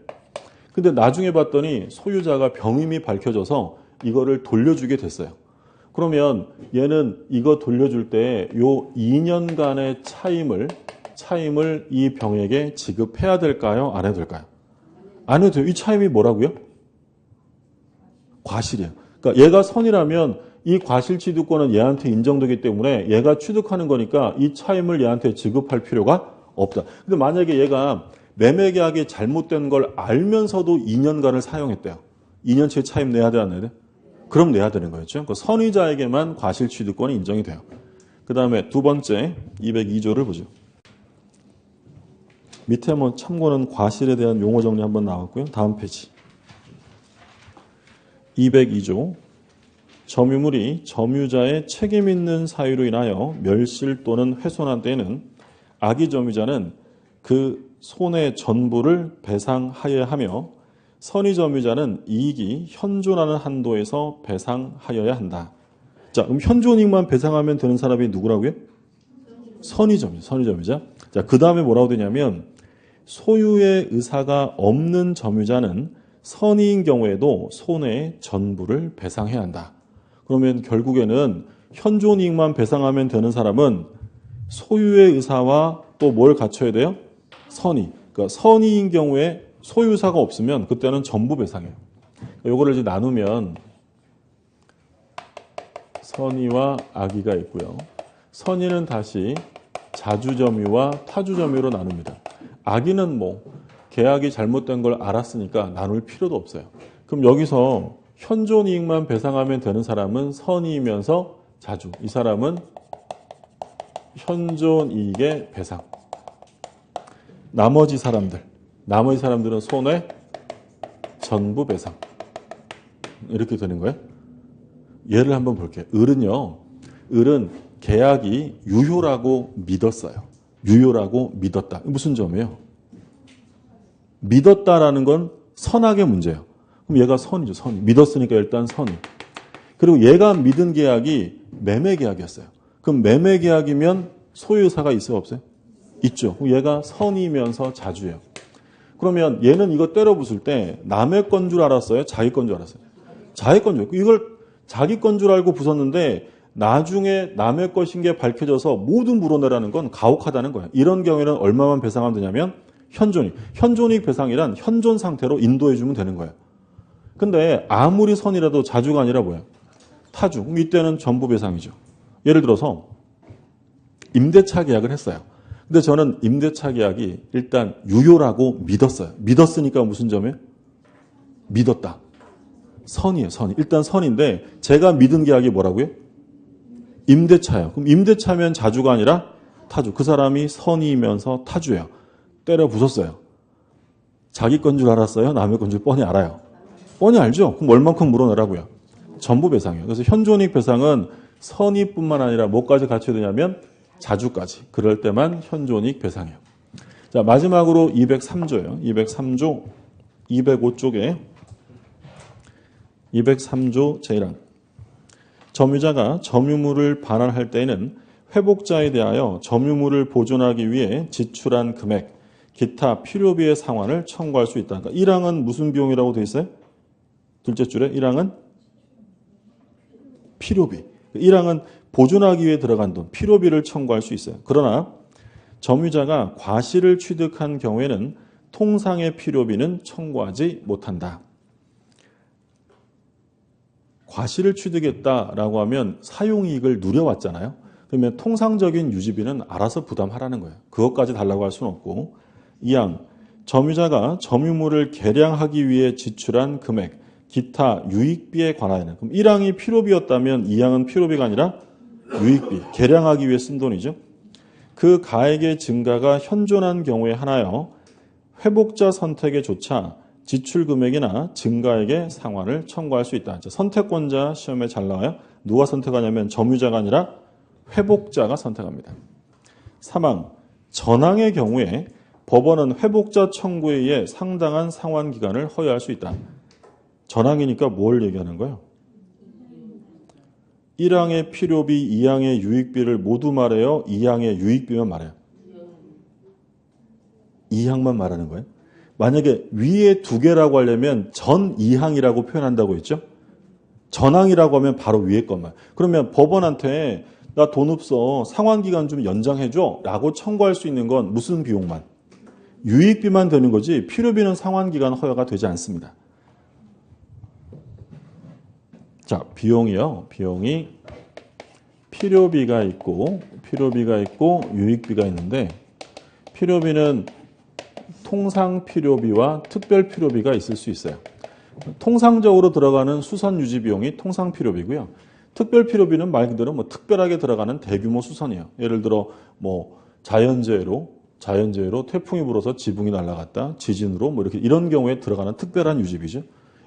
근데 나중에 봤더니 소유자가 병임이 밝혀져서 이거를 돌려주게 됐어요. 그러면 얘는 이거 돌려줄 때 요 2년간의 차임을 이 병에게 지급해야 될까요? 안 해도 될까요? 안 해도 돼요. 이 차임이 뭐라고요? 과실이에요. 그러니까 얘가 선이라면 이 과실 취득권은 얘한테 인정되기 때문에 얘가 취득하는 거니까 이 차임을 얘한테 지급할 필요가 없다. 근데 만약에 얘가 매매 계약이 잘못된 걸 알면서도 2년간을 사용했대요. 2년치의 차임 내야 돼, 안 내야 돼? 그럼 내야 되는 거였죠. 그 선의자에게만 과실 취득권이 인정이 돼요. 그 다음에 두 번째 202조를 보죠. 밑에 뭐 참고는 과실에 대한 용어 정리 한번 나왔고요. 다음 페이지. 202조. 점유물이 점유자의 책임 있는 사유로 인하여 멸실 또는 훼손한 때에는 악의 점유자는 그 손해 전부를 배상하여야 하며 선의 점유자는 이익이 현존하는 한도에서 배상하여야 한다. 자, 그럼 현존이익만 배상하면 되는 사람이 누구라고요? 선의 점유자. 자, 그 다음에 뭐라고 되냐면 소유의 의사가 없는 점유자는 선의인 경우에도 손해의 전부를 배상해야 한다. 그러면 결국에는 현존이익만 배상하면 되는 사람은 소유의 의사와 또 뭘 갖춰야 돼요? 선의. 그러니까 선의인 경우에 소유사가 없으면 그때는 전부 배상해요. 요거를 이제 나누면 선의와 악의가 있고요. 선의는 다시 자주점유와 타주점유로 나눕니다. 악의는 뭐 계약이 잘못된 걸 알았으니까 나눌 필요도 없어요. 그럼 여기서 현존이익만 배상하면 되는 사람은 선의이면서 자주. 이 사람은 현존이익의 배상. 나머지 사람들은 손해 전부 배상. 이렇게 되는 거예요. 예를 한번 볼게요. 을은 계약이 유효라고 믿었어요. 유효라고 믿었다. 무슨 점이에요? 믿었다라는 건 선악의 문제예요. 그럼 얘가 선이죠. 선. 믿었으니까 일단 선이. 그리고 얘가 믿은 계약이 매매 계약이었어요. 그럼 매매 계약이면 소유사가 있어요? 없어요? 있죠. 그럼 얘가 선이면서 자주예요. 그러면 얘는 이거 때려 부술 때 남의 건 줄 알았어요? 자기 건 줄 알았어요? 자기 건 줄 알고 이걸 자기 건 줄 알고 부쉈는데 나중에 남의 것인 게 밝혀져서 모두 물어내라는 건 가혹하다는 거예요. 이런 경우에는 얼마만 배상하면 되냐면 현존이익 배상이란 현존 상태로 인도해주면 되는 거예요. 근데 아무리 선이라도 자주가 아니라 뭐예요? 타주. 그럼 이때는 전부 배상이죠. 예를 들어서 임대차 계약을 했어요. 근데 저는 임대차 계약이 일단 유효라고 믿었어요. 믿었으니까 무슨 점이에요? 믿었다. 선이에요. 선이. 일단 선인데 제가 믿은 계약이 뭐라고요? 임대차예요. 그럼 임대차면 자주가 아니라 타주. 그 사람이 선이면서 타주예요. 때려 부쉈어요. 자기 건 줄 알았어요? 남의 건 줄 뻔히 알아요. 뻔히 알죠? 그럼 얼만큼 물어내라고요? 전부 배상이에요. 그래서 현존이익 배상은 선의뿐만 아니라 뭐까지 갖춰야 되냐면 자주까지. 그럴 때만 현존이익 배상해요. 자, 마지막으로 203조예요. 203조 205쪽에 203조 제1항. 점유자가 점유물을 반환할 때에는 회복자에 대하여 점유물을 보존하기 위해 지출한 금액, 기타 필요비의 상환을 청구할 수 있다. 그러니까 1항은 무슨 비용이라고 되어 있어요? 둘째 줄에 1항은 필요비. 1항은 보존하기 위해 들어간 돈, 필요비를 청구할 수 있어요. 그러나 점유자가 과실을 취득한 경우에는 통상의 필요비는 청구하지 못한다. 과실을 취득했다라고 하면 사용이익을 누려왔잖아요. 그러면 통상적인 유지비는 알아서 부담하라는 거예요. 그것까지 달라고 할 수는 없고. 2항, 점유자가 점유물을 개량하기 위해 지출한 금액, 기타 유익비에 관하여는. 그럼 1항이 필요비였다면 2항은 필요비가 아니라 유익비, 개량하기 위해 쓴 돈이죠. 그 가액의 증가가 현존한 경우에 하나여 회복자 선택에 조차 지출 금액이나 증가액의 상환을 청구할 수 있다. 선택권자 시험에 잘 나와요. 누가 선택하냐면 점유자가 아니라 회복자가 선택합니다. 3항, 전항의 경우에 법원은 회복자 청구에 의해 상당한 상환 기간을 허용할 수 있다. 전항이니까 뭘 얘기하는 거예요? 1항의 필요비, 2항의 유익비를 모두 말해요? 2항의 유익비만 말해요? 2항만 말하는 거예요? 만약에 위에 두 개라고 하려면 전 2항이라고 표현한다고 했죠? 전항이라고 하면 바로 위에 것만. 그러면 법원한테 나 돈 없어, 상환기간 좀 연장해줘 라고 청구할 수 있는 건 무슨 비용만? 유익비만 되는 거지 필요비는 상환기간 허가가 되지 않습니다. 자, 비용이요. 비용이 필요비가 있고 유익비가 있는데, 필요비는 통상 필요비와 특별 필요비가 있을 수 있어요. 통상적으로 들어가는 수선 유지 비용이 통상 필요비고요. 특별 필요비는 말 그대로 특별하게 들어가는 대규모 수선이에요. 예를 들어 자연재해로 태풍이 불어서 지붕이 날아갔다, 지진으로 이렇게 이런 경우에 들어가는 특별한 유지비죠.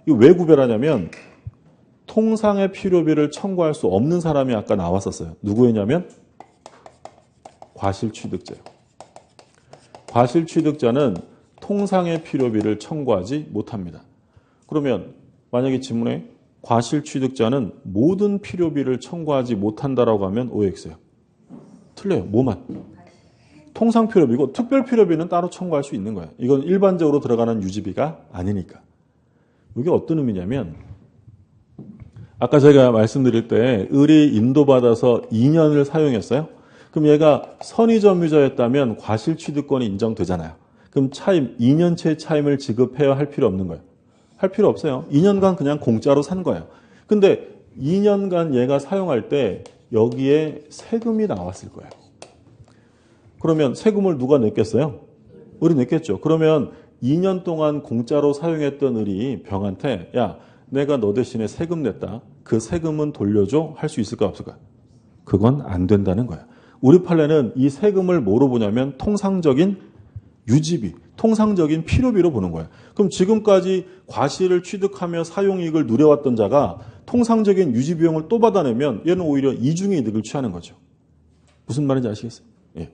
이거 왜 구별하냐면 통상의 필요비를 청구할 수 없는 사람이 아까 나왔었어요. 누구였냐면 과실취득자예요. 과실취득자는 통상의 필요비를 청구하지 못합니다. 그러면 만약에 지문에 과실취득자는 모든 필요비를 청구하지 못한다라고 하면 OX예요. 틀려요. 뭐만? 통상 필요비고 특별 필요비는 따로 청구할 수 있는 거예요. 이건 일반적으로 들어가는 유지비가 아니니까. 이게 어떤 의미냐면 아까 제가 말씀드릴 때 을이 인도받아서 2년을 사용했어요. 그럼 얘가 선의점유자였다면 과실취득권이 인정되잖아요. 그럼 차임, 2년치의 차임을 지급해야 할 필요 없는 거예요. 할 필요 없어요. 2년간 그냥 공짜로 산 거예요. 근데 2년간 얘가 사용할 때 여기에 세금이 나왔을 거예요. 그러면 세금을 누가 냈겠어요? 을이 냈겠죠. 그러면 2년 동안 공짜로 사용했던 을이 병한테 야, 내가 너 대신에 세금 냈다. 그 세금은 돌려줘? 할 수 있을까 없을까? 그건 안 된다는 거야. 우리 판례는 이 세금을 뭐로 보냐면 통상적인 유지비, 통상적인 필요비로 보는 거야. 그럼 지금까지 과실을 취득하며 사용이익을 누려왔던 자가 통상적인 유지비용을 또 받아내면 얘는 오히려 이중의 이득을 취하는 거죠. 무슨 말인지 아시겠어요? 예.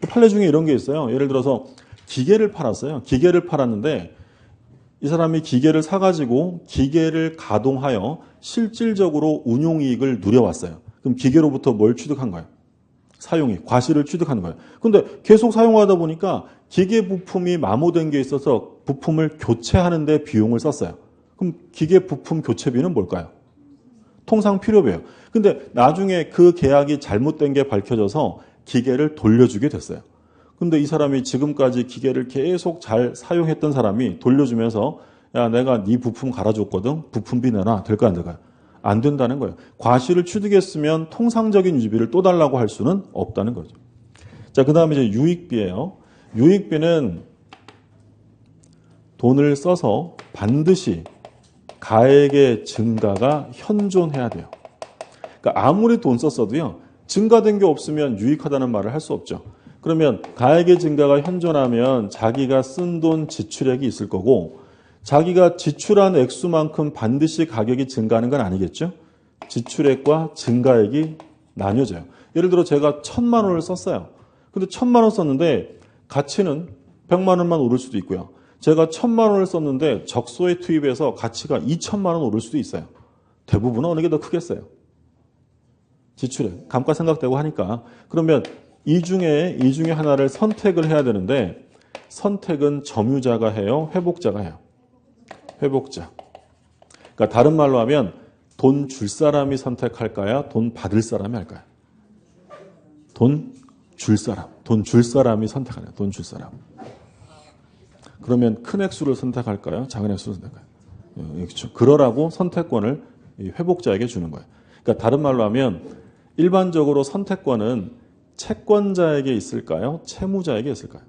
판례 중에 이런 게 있어요. 예를 들어서 기계를 팔았어요. 기계를 팔았는데 이 사람이 기계를 사가지고 기계를 가동하여 실질적으로 운용이익을 누려왔어요. 그럼 기계로부터 뭘 취득한 거예요? 사용이익, 과실을 취득하는 거예요. 근데 계속 사용하다 보니까 기계 부품이 마모된 게 있어서 부품을 교체하는 데 비용을 썼어요. 그럼 기계 부품 교체비는 뭘까요? 통상 필요비예요. 근데 나중에 그 계약이 잘못된 게 밝혀져서 기계를 돌려주게 됐어요. 근데 이 사람이 지금까지 기계를 계속 잘 사용했던 사람이 돌려주면서 야, 내가 네 부품 갈아줬거든. 부품비 내놔. 될까 안 될까요? 안 된다는 거예요. 과실을 취득했으면 통상적인 유지비를 또 달라고 할 수는 없다는 거죠. 자, 그 다음에 이제 유익비예요. 유익비는 돈을 써서 반드시 가액의 증가가 현존해야 돼요. 그러니까 아무리 돈 썼어도요, 증가된 게 없으면 유익하다는 말을 할 수 없죠. 그러면 가액의 증가가 현존하면 자기가 쓴 돈 지출액이 있을 거고, 자기가 지출한 액수만큼 반드시 가격이 증가하는 건 아니겠죠? 지출액과 증가액이 나뉘어져요. 예를 들어 제가 1,000만 원을 썼어요. 근데 1,000만 원 썼는데 가치는 100만 원만 오를 수도 있고요. 제가 1,000만 원을 썼는데 적소에 투입해서 가치가 2,000만 원 오를 수도 있어요. 대부분은 어느 게 더 크겠어요? 지출해. 감가상각되고 하니까. 그러면 이 중에 하나를 선택을 해야 되는데 선택은 점유자가 해요? 회복자가 해요? 회복자. 그러니까 다른 말로 하면 돈 줄 사람이 선택할까요? 돈 받을 사람이 할까요? 돈 줄 사람. 돈 줄 사람이 선택하네요. 돈 줄 사람. 그러면 큰 액수를 선택할까요? 작은 액수를 선택할까요? 그렇죠. 그러라고 선택권을 회복자에게 주는 거예요. 그러니까 다른 말로 하면 일반적으로 선택권은 채권자에게 있을까요? 채무자에게 있을까요?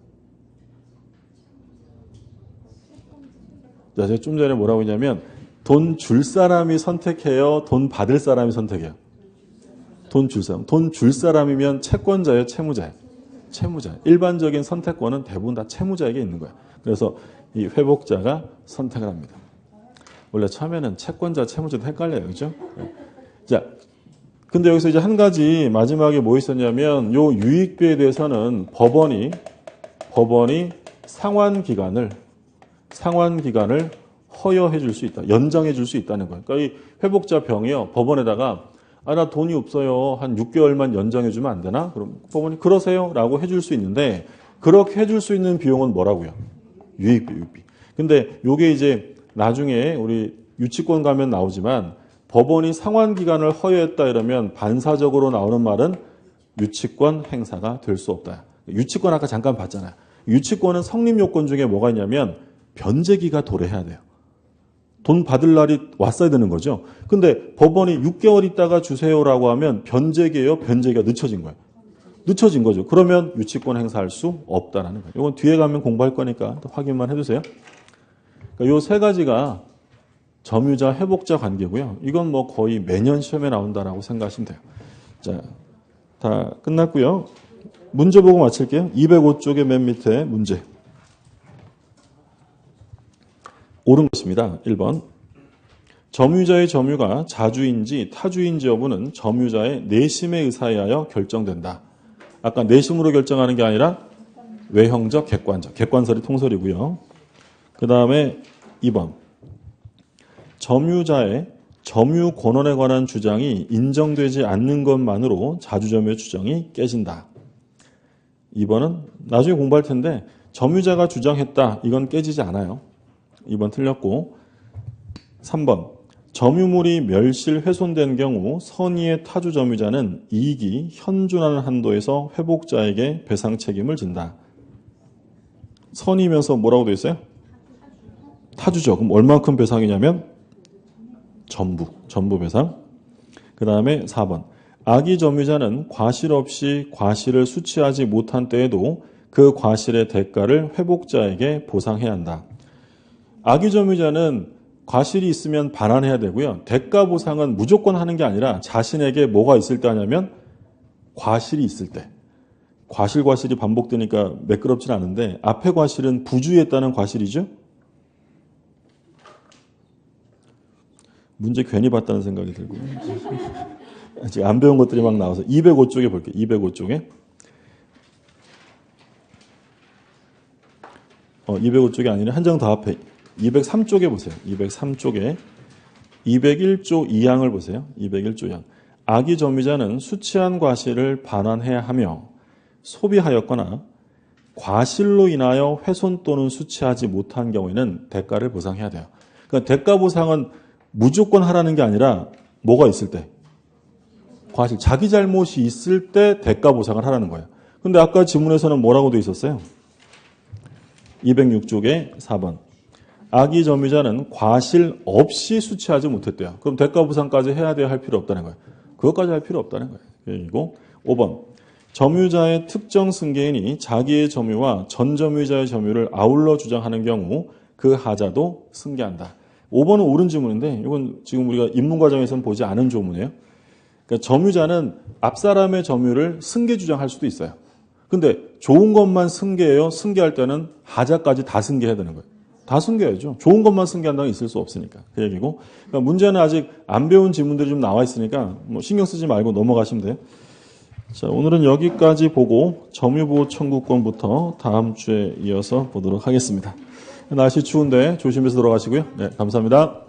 자, 제가 좀 전에 뭐라고 했냐면 돈 줄 사람이 선택해요? 돈 받을 사람이 선택해요? 돈 줄 사람. 돈 줄 사람이면 채권자예요? 채무자예요? 채무자. 일반적인 선택권은 대부분 다 채무자에게 있는 거예요. 그래서 이 회복자가 선택을 합니다. 원래 처음에는 채권자, 채무자도 헷갈려요. 그죠? 자, 근데 여기서 이제 한 가지 마지막에 뭐 있었냐면 요 유익비에 대해서는 법원이 상환 기간을 허여해 줄 수 있다. 연장해 줄 수 있다는 거예요. 그러니까 이 회복자 병이요. 법원에다가 나 돈이 없어요. 한 6개월만 연장해 주면 안 되나? 그럼 법원이 그러세요. 라고 해줄 수 있는데 그렇게 해줄 수 있는 비용은 뭐라고요? 유익비. 근데 요게 이제 나중에 우리 유치권 가면 나오지만 법원이 상환 기간을 허여했다 이러면 반사적으로 나오는 말은 유치권 행사가 될 수 없다. 유치권 아까 잠깐 봤잖아요. 유치권은 성립 요건 중에 뭐가 있냐면 변제기가 도래해야 돼요. 돈 받을 날이 왔어야 되는 거죠. 근데 법원이 6개월 있다가 주세요라고 하면 변제기예요? 변제기가 늦춰진 거예요. 늦춰진 거죠. 그러면 유치권 행사할 수 없다라는 거예요. 이건 뒤에 가면 공부할 거니까 확인만 해주세요. 그러니까 요 세 가지가 점유자, 회복자 관계고요. 이건 뭐 거의 매년 시험에 나온다라고 생각하시면 돼요. 자, 다 끝났고요. 문제 보고 마칠게요. 205쪽의 맨 밑에 문제. 옳은 것입니다. 1번. 점유자의 점유가 자주인지 타주인지 여부는 점유자의 내심에 의하여 결정된다. 아까 내심으로 결정하는 게 아니라 외형적, 객관적. 객관설이 통설이고요. 그 다음에 2번. 점유자의 점유 권한에 관한 주장이 인정되지 않는 것만으로 자주점유의 주장이 깨진다. 2번은 나중에 공부할 텐데 점유자가 주장했다. 이건 깨지지 않아요. 2번 틀렸고 3번. 점유물이 멸실 훼손된 경우 선의의 타주 점유자는 이익이 현존하는 한도에서 회복자에게 배상 책임을 진다. 선의면서 뭐라고 되어 있어요? 타주죠. 그럼 얼만큼 배상이냐면 전부 배상. 그 다음에 4번. 악의 점유자는 과실 없이 과실을 수취하지 못한 때에도 그 과실의 대가를 회복자에게 보상해야 한다. 악의 점유자는 과실이 있으면 반환해야 되고요. 대가 보상은 무조건 하는 게 아니라 자신에게 뭐가 있을 때 하냐면 과실이 있을 때. 과실이 반복되니까 매끄럽진 않은데 앞에 과실은 부주의했다는 과실이죠. 문제 괜히 봤다는 생각이 들고요. 아직 안 배운 것들이 막 나와서 205쪽에 볼게요. 205쪽에. 205쪽이 아니라 한 장 더 앞에 203쪽에 보세요. 203쪽에 201조 2항을 보세요. 201조 2항. 악의 점유자는 수취한 과실을 반환해야 하며 소비하였거나 과실로 인하여 훼손 또는 수취하지 못한 경우에는 대가를 보상해야 돼요. 그러니까 대가 보상은 무조건 하라는 게 아니라 뭐가 있을 때? 과실. 자기 잘못이 있을 때 대가 보상을 하라는 거예요. 근데 아까 지문에서는 뭐라고 돼 있었어요? 206쪽에 4번. 악의 점유자는 과실 없이 수취하지 못했대요. 그럼 대가 보상까지 해야 돼야 할 필요 없다는 거예요. 그것까지 할 필요 없다는 거예요. 그리고 5번. 점유자의 특정 승계인이 자기의 점유와 전 점유자의 점유를 아울러 주장하는 경우 그 하자도 승계한다. 5번은 옳은 지문인데 이건 지금 우리가 입문 과정에서는 보지 않은 조문이에요. 그러니까 점유자는 앞사람의 점유를 승계 주장할 수도 있어요. 근데 좋은 것만 승계해요. 승계할 때는 하자까지 다 승계해야 되는 거예요. 다 승계해야죠. 좋은 것만 승계한다는 게 있을 수 없으니까. 그 얘기고. 그러니까 문제는 아직 안 배운 지문들이 좀 나와 있으니까 뭐 신경 쓰지 말고 넘어가시면 돼요. 자, 오늘은 여기까지 보고 점유보호 청구권부터 다음 주에 이어서 보도록 하겠습니다. 날씨 추운데 조심해서 들어가시고요. 네, 감사합니다.